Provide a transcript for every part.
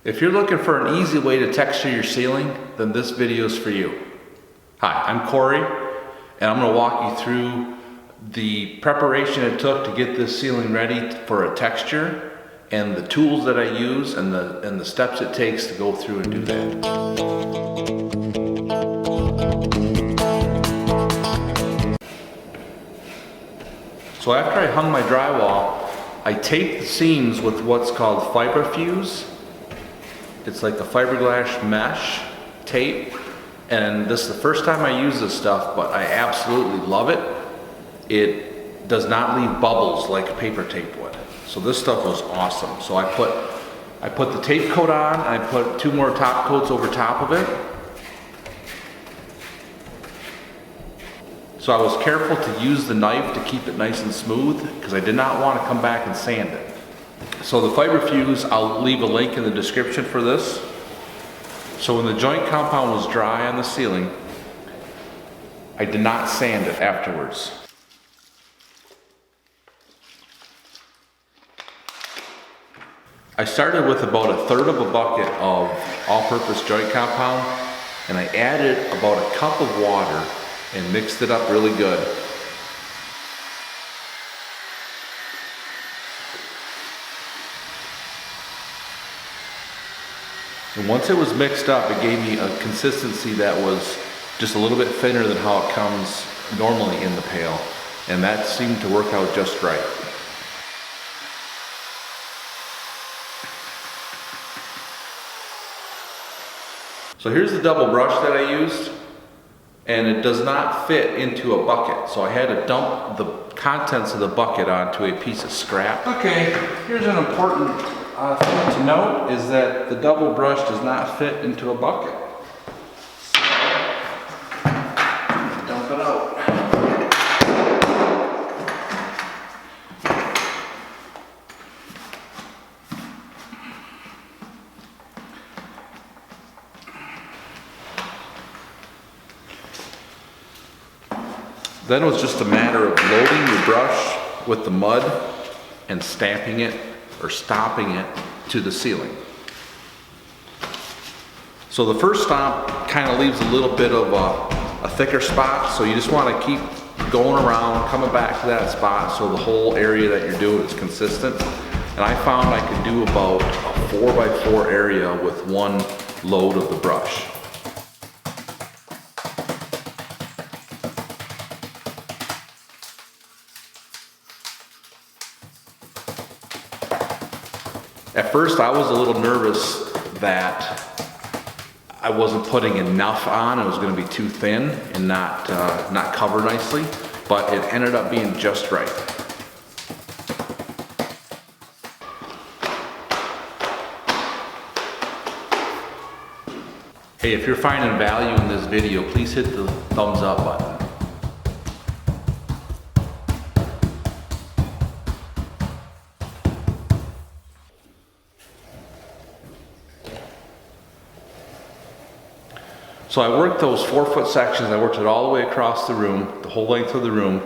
If you're looking for an easy way to texture your ceiling, then this video is for you. Hi, I'm Corey, and I'm going to walk you through the preparation it took to get this ceiling ready for a texture, and the tools that I use, and the steps it takes to go through and do that. So after I hung my drywall, I taped the seams with what's called Fibafuse. It's like a fiberglass mesh tape, and this is the first time I use this stuff, but I absolutely love it. It does not leave bubbles like paper tape would. So this stuff was awesome. So I put the tape coat on, and I put 2 more top coats over top of it. So I was careful to use the knife to keep it nice and smooth, because I did not want to come back and sand it. So the Fibafuse, I'll leave a link in the description for this. So when the joint compound was dry on the ceiling, I did not sand it afterwards. I started with about 1/3 of a bucket of all-purpose joint compound, and I added about a cup of water and mixed it up really good. And once it was mixed up, it gave me a consistency that was just a little bit thinner than how it comes normally in the pail. And that seemed to work out just right. So here's the double brush that I used, and it does not fit into a bucket. So I had to dump the contents of the bucket onto a piece of scrap. Okay, here's an important thing to note, is that the double brush does not fit into a bucket. So, dump it out. Then it was just a matter of loading your brush with the mud and stamping it or stomping it to the ceiling. So the first stomp kind of leaves a little bit of a thicker spot, so you just want to keep going around, coming back to that spot so the whole area that you're doing is consistent. And I found I could do about a 4x4 area with one load of the brush. At first I was a little nervous that I wasn't putting enough on, it was going to be too thin and not cover nicely, but it ended up being just right. Hey, if you're finding value in this video, please hit the thumbs up button. So I worked those 4-foot sections, I worked it all the way across the room, the whole length of the room,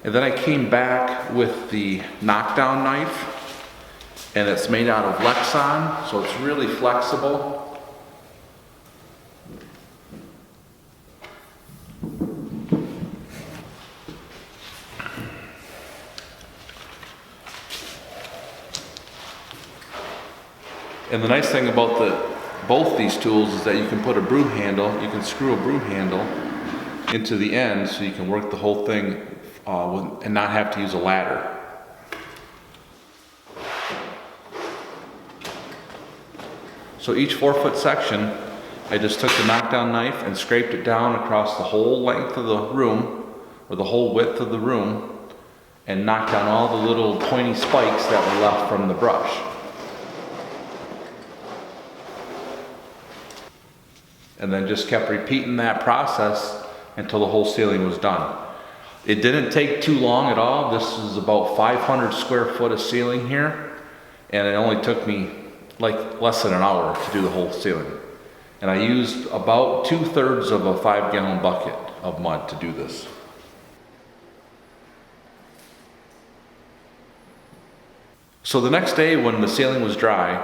and then I came back with the Knockdown knife, and it's made out of Lexan, so it's really flexible. And the nice thing about both these tools is that you can put a broom handle, you can screw a broom handle into the end so you can work the whole thing and not have to use a ladder. So each 4-foot section, I just took the Knockdown knife and scraped it down across the whole length of the room, or the whole width of the room, and knocked down all the little pointy spikes that were left from the brush. And then just kept repeating that process until the whole ceiling was done. It didn't take too long at all. This is about 500 square foot of ceiling here, and it only took me like less than an hour to do the whole ceiling. And I used about 2/3 of a 5-gallon bucket of mud to do this. So the next day when the ceiling was dry,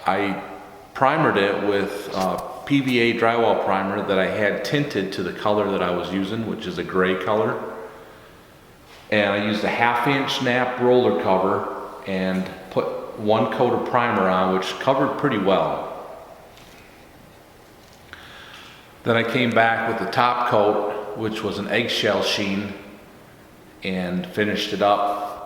I primered it with PVA drywall primer that I had tinted to the color that I was using, which is a gray color. And I used a 1/2-inch nap roller cover and put 1 coat of primer on, which covered pretty well. Then I came back with the top coat, which was an eggshell sheen, and finished it up.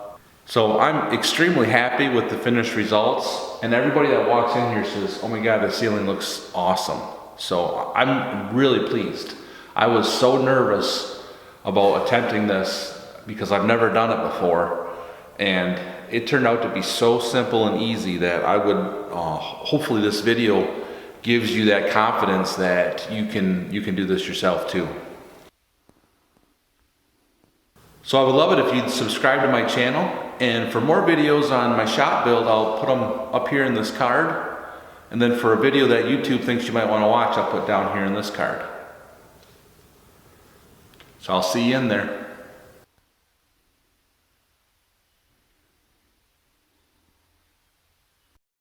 So I'm extremely happy with the finished results, and everybody that walks in here says, oh my God, the ceiling looks awesome. So I'm really pleased. I was so nervous about attempting this because I've never done it before, and it turned out to be so simple and easy that I would, hopefully this video gives you that confidence that you can do this yourself too. So I would love it if you'd subscribe to my channel, and for more videos on my shop build, I'll put them up here in this card, and then for a video that YouTube thinks you might want to watch, I'll put down here in this card. So I'll see you in there.